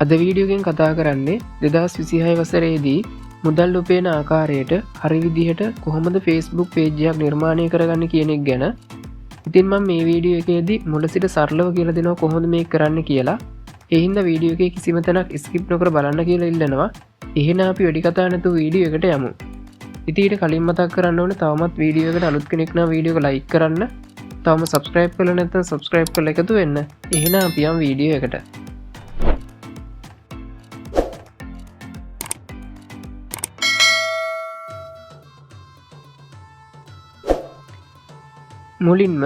අද වීඩියෝගෙන් කතා කරන්නේ 2026 වසරේදී මුදල් උපයන ආකාරයට හරි විදිහට කොහොමද Facebook page එකක් නිර්මාණය කරගන්නේ කියන එක ගැන. ඉතින් මම මේ වීඩියෝ එකේදී මුල සිට සරලව කියලා දෙනවා කොහොමද මේක කරන්න කියලා. ඒ හින්දා වීඩියෝ එකේ කිසිම තැනක් skip නොකර බලන්න කියලා ඉල්ලනවා. එහෙනම් අපි වැඩි කතා නැතුව වීඩියෝ එකට යමු. ඉතින් ඊට කලින් මතක් කරන්න ඕනේ තවමත් වීඩියෝ එකට අලුත් කෙනෙක් නම් වීඩියෝ එක like කරන්න. තවම subscribe කරලා නැත්නම් subscribe කරලා එකතු වෙන්න. එහෙනම් අපි යමු වීඩියෝ එකට. මුලින්ම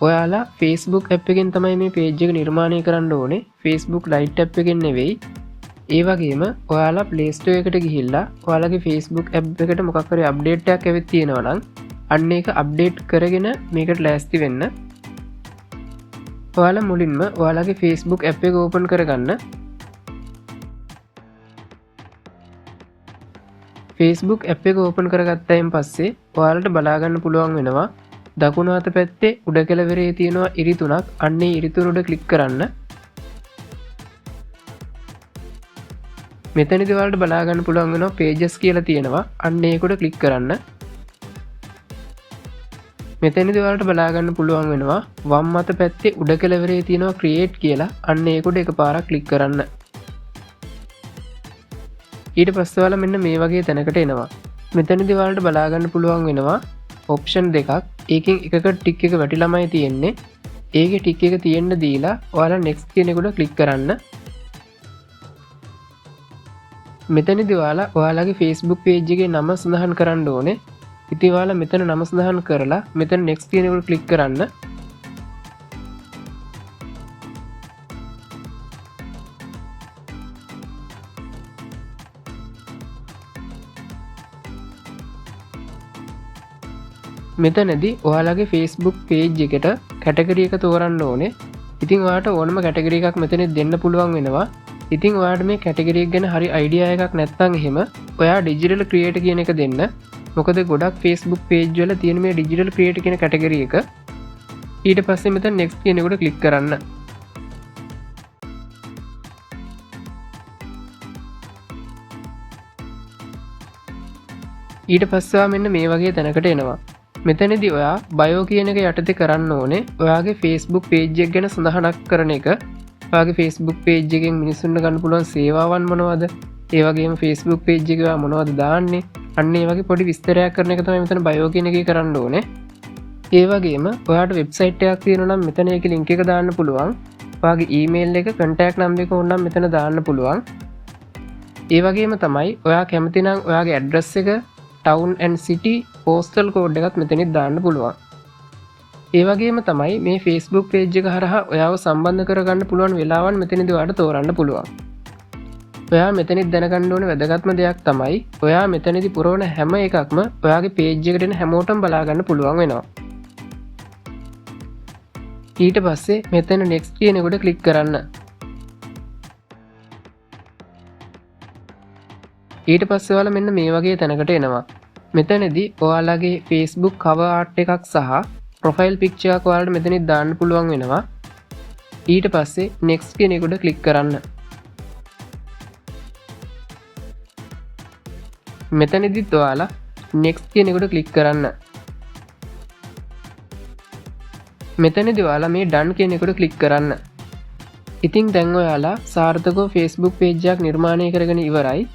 ඔයාලා Facebook app එකෙන් තමයි මේ page එක නිර්මාණය කරන්න ඕනේ. Facebook Lite app එකෙන් නෙවෙයි. ඒ වගේම ඔයාලා Play Store එකට ගිහිල්ලා ඔයාලගේ Facebook app එකට මොකක් හරි update එකක් ඇවිත් තියෙනවා නම් අන්න ඒක update කරගෙන මේකට ලෑස්ති වෙන්න. ඔයාලා මුලින්ම ඔයාලගේ Facebook app එක open කරගන්න. Facebook app එක open කරගත්තායින් පස්සේ ඔයාලට බලා ගන්න පුළුවන් වෙනවා දකුණු අත පැත්තේ උඩ කෙළවරේ තියෙනවා ඉරි තුනක්. අන්න ඒ ඉරි තුන උඩ ක්ලික් කරන්න. මෙතනදී ඔයාලට බලා ගන්න පුළුවන් වෙනවා pages කියලා තියෙනවා. අන්න ඒක උඩ ක්ලික් කරන්න. මෙතනදී ඔයාලට බලා ගන්න පුළුවන් වෙනවා වම් අත පැත්තේ උඩ කෙළවරේ තියෙනවා create කියලා. අන්න ඒක උඩ එකපාරක් ක්ලික් කරන්න. ඊට පස්සේ ඔයාලා මෙන්න මේ වගේ තැනකට එනවා. මෙතනදී ඔයාලට බලා ගන්න පුළුවන් වෙනවා ඔප්ෂන් දෙකක්. ඒකෙන් එකකට ටික් එක වැටිලාමයි තියෙන්නේ. ඒකේ ටික් එක තියෙන්න දීලා ඔයාලා next කියන එකට ක්ලික් කරන්න. මෙතනදී ඔයාලා ඔයාලගේ Facebook page එකේ නම සඳහන් කරන්න ඕනේ. ඉතින් ඔයාලා මෙතන නම සඳහන් කරලා මෙතන next කියන එකට ක්ලික් කරන්න. මෙතනදී ඔයාලගේ Facebook page එකට කැටගරි එක තෝරන්න ඕනේ. ඉතින් ඔයාලට ඕනම කැටගරි එකක් මෙතන දෙන්න පුළුවන් වෙනවා. ඉතින් ඔයාලට මේ කැටගරි එක ගැන හරි අයිඩියා එකක් නැත්නම් එහෙම ඔයා digital creator කියන එක දෙන්න. මොකද ගොඩක් Facebook page වල තියෙන මේ digital creator කියන කැටගරි එක. ඊට පස්සේ මෙතන next කියන එකට ක්ලික් කරන්න. ඊට පස්සේ මෙන්න මේ වගේ තැනකට එනවා. මෙතනදී ඔයා බයෝ කියන එක යටතේ කරන්න ඕනේ ඔයාගේ Facebook page එක ගැන සඳහනක් කරන එක. ඔයාගේ Facebook page එකෙන් මිනිස්සුන්ට ගන්න පුළුවන් සේවාවන් මොනවද? ඒ වගේම Facebook page එක ඔයා මොනවද දාන්නේ? අන්න ඒ වගේ පොඩි විස්තරයක් කරන එක තමයි මෙතන බයෝ කියන එකේ කරන්න ඕනේ. ඒ වගේම ඔයාට වෙබ්සයිට් එකක් තියෙනවා නම් මෙතන ඒකේ link එක දාන්න පුළුවන්. ඔයාගේ email එක, contact number එක ඕන නම් මෙතන දාන්න පුළුවන්. ඒ වගේම තමයි ඔයා කැමති නම් ඔයාගේ address එක, town and city postal code එකත් මෙතනින් දාන්න පුළුවන්. ඒ වගේම තමයි මේ Facebook page එක හරහා ඔයාව සම්බන්ධ කරගන්න පුළුවන් වෙලාවන් මෙතනදී ඔයාලට තෝරන්න පුළුවන්. ඔයා මෙතනින් දැනගන්න ඕනේ වැදගත්ම දෙයක් තමයි ඔයා මෙතනදී පුරවන හැම එකක්ම ඔයාගේ page එකට එන හැමෝටම බලා ගන්න පුළුවන් වෙනවා. ඊට පස්සේ මෙතන next කියන එකට ක්ලික් කරන්න. ඊට පස්සේ ඔයාලා මෙන්න මේ වගේ තැනකට එනවා. මෙතනදී ඔයාලගේ Facebook cover art එකක් සහ profile picture එකක් ඔයාලට මෙතනින් දාන්න පුළුවන් වෙනවා. ඊට පස්සේ next කියන එකට ක්ලික් කරන්න. මෙතනදිත් ඔයාලා next කියන එකට ක්ලික් කරන්න. මෙතනදී ඔයාලා මේ done කියන එකට ක්ලික් කරන්න. ඉතින් දැන් ඔයාලා සාර්ථකව Facebook page එකක් නිර්මාණය කරගෙන ඉවරයි.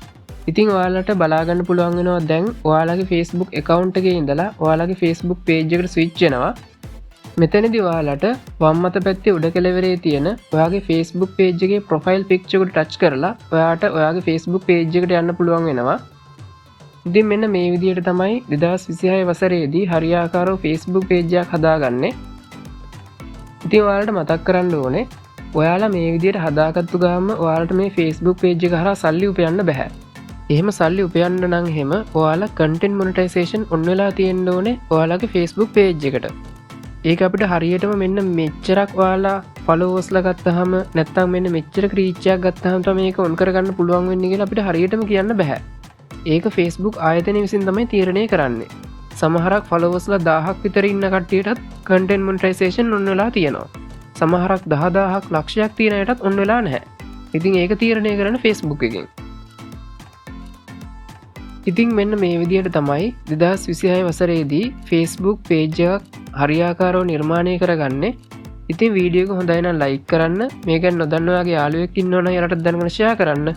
ඉතින් ඔයාලට බලා ගන්න පුළුවන් වෙනවා දැන් ඔයාලගේ Facebook account එකේ ඉඳලා ඔයාලගේ Facebook page එකට switch වෙනවා. මෙතනදී ඔයාලට වම් අත පැත්තේ උඩ කෙළවරේ තියෙන ඔයාගේ Facebook page එකේ profile picture එකට touch කරලා ඔයාට ඔයාගේ Facebook page එකට යන්න පුළුවන් වෙනවා. ඉතින් මෙන්න මේ විදිහට තමයි 2026 වසරේදී හරියාකාරව Facebook page එකක් හදාගන්නේ. ඉතින් ඔයාලට මතක් කරන්න ඕනේ ඔයාලා මේ විදිහට හදාගත්තු ගාම ඔයාලට මේ Facebook page එක හරහා සල්ලි උපයන්න බෑ. එහෙම සල්ලි උපයන්න නම් එහෙම ඔයාලා content monetization on වෙලා තියෙන්න ඕනේ ඔයාලගේ Facebook page එකට. ඒක අපිට හරියටම මෙන්න මෙච්චරක් ඔයාලා followers ලා ගත්තාම නැත්නම් මෙන්න මෙච්චරක reach එකක් ගත්තාම තමයි මේක on කරගන්න පුළුවන් වෙන්නේ කියලා අපිට හරියටම කියන්න බෑ. ඒක Facebook ආයතනය විසින් තමයි තීරණය කරන්නේ. සමහරක් followers ලා 1000ක් විතර ඉන්න කට්ටියටත් content monetization on වෙලා තියෙනවා. සමහරක් 10000ක් ලක්ෂයක් තියෙන අයටත් on වෙලා නැහැ. ඉතින් ඒක තීරණය කරන ෆේස්බුක් එකෙන්. ඉතින් මෙන්න මේ විදියට තමයි 2026 වසරේදී ෆේස්බුක් පේජ් එකක් හරියාකාරව නිර්මාණය කරගන්නේ. ඉතින් වීඩියෝ එක හොඳයි නම් ලයික් කරන්න, මේක ගැන නොදන්න ඔයාගේ යාළුවෙක් ඉන්නවනම් එයාලට දැනගෙන ෂෙයා කරන්න.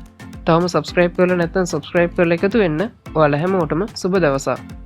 තවම සබ්ස්ක්‍රයිබ් කරලා නැත්නම් සබ්ස්ක්‍රයිබ් කරලා එකතු වෙන්න. ඔයාලා හැමෝටම සුබ දවසක්.